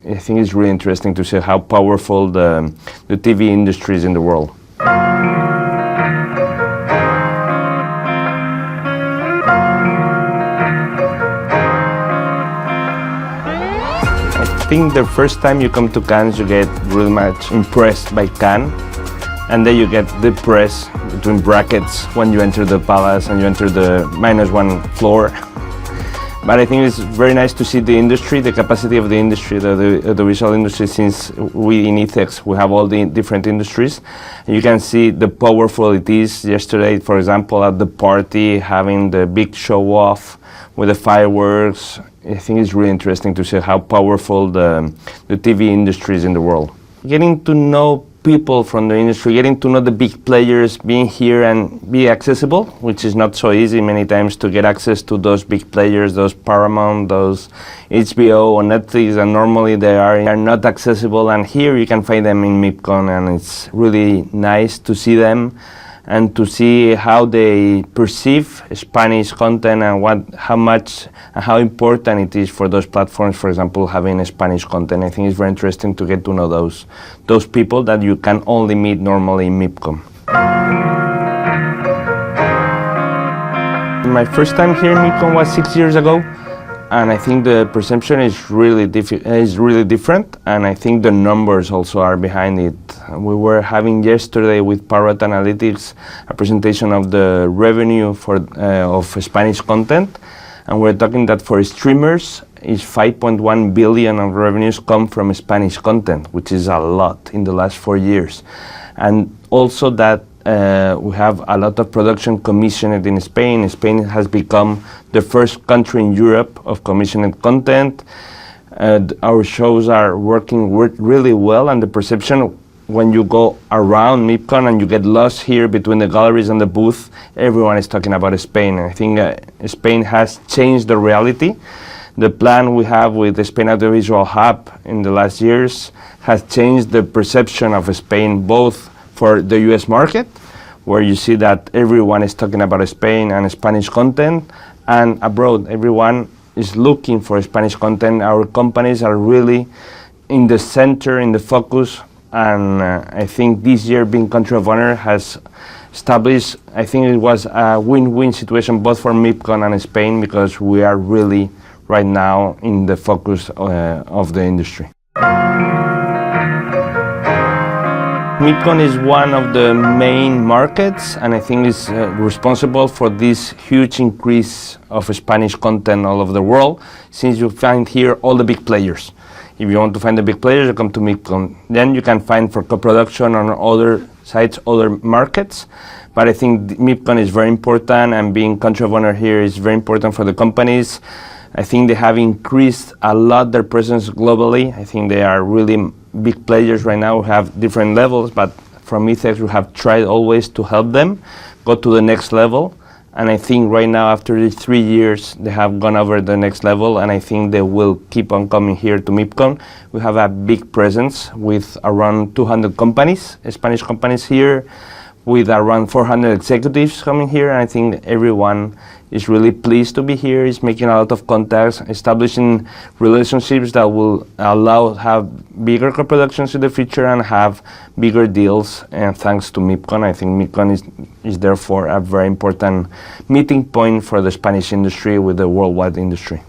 I think it's really interesting to see how powerful the TV industry is in the world. I think the first time you come to Cannes, you get really much impressed by Cannes, and then you get depressed between brackets when you enter the palace and you enter the -1 floor. But I think it's very nice to see the industry, the capacity of the industry, the visual industry, since we in ETHEX, we have all the different industries. And you can see the powerful it is. Yesterday, for example, at the party, having the big show off with the fireworks. I think it's really interesting to see how powerful the TV industry is in the world. Getting to know people from the industry, getting to know the big players, being here and be accessible, which is not so easy many times to get access to those big players, those Paramount, those HBO or Netflix, and normally they are not accessible, and here you can find them in MIPCOM, and it's really nice to see them and to see how they perceive Spanish content and how much and how important it is for those platforms, for example, having Spanish content. I think it's very interesting to get to know those people that you can only meet normally in MIPCOM. My first time here in MIPCOM was 6 years ago, and I think the perception is really different, and I think the numbers also are behind it. We were having yesterday with Paramount Analytics a presentation of the revenue of Spanish content, and we're talking that for streamers is 5.1 billion of revenues come from Spanish content, which is a lot in the last 4 years. And also that we have a lot of production commissioned in Spain. Spain has become the first country in Europe of commissioned content. Our shows are working really well, and the perception when you go around MIPCOM and you get lost here between the galleries and the booth, everyone is talking about Spain. I think Spain has changed the reality. The plan we have with the Spain Audiovisual Hub in the last years has changed the perception of Spain, both for the US market, where you see that everyone is talking about Spain and Spanish content, and abroad, everyone is looking for Spanish content. Our companies are really in the center, in the focus, and I think this year being Country of Honor has established, I think it was a win-win situation both for MIPCOM and Spain, because we are really right now in the focus of the industry. MIPCOM is one of the main markets, and I think is responsible for this huge increase of Spanish content all over the world, since you find here all the big players. If you want to find the big players, you come to MIPCOM. Then you can find for co-production on other sites, other markets. But I think MIPCOM is very important, and being Country of Honor here is very important for the companies. I think they have increased a lot their presence globally. I think they are really big players right now, have different levels, but from ETHEX we have tried always to help them go to the next level. And I think right now, after the 3 years, they have gone over the next level, and I think they will keep on coming here to MIPCOM. We have a big presence with around 200 companies, Spanish companies here, with around 400 executives coming here, and I think everyone is really pleased to be here, is making a lot of contacts, establishing relationships that will allow have bigger co-productions in the future and have bigger deals. And thanks to MIPCOM, I think MIPCOM is therefore a very important meeting point for the Spanish industry with the worldwide industry.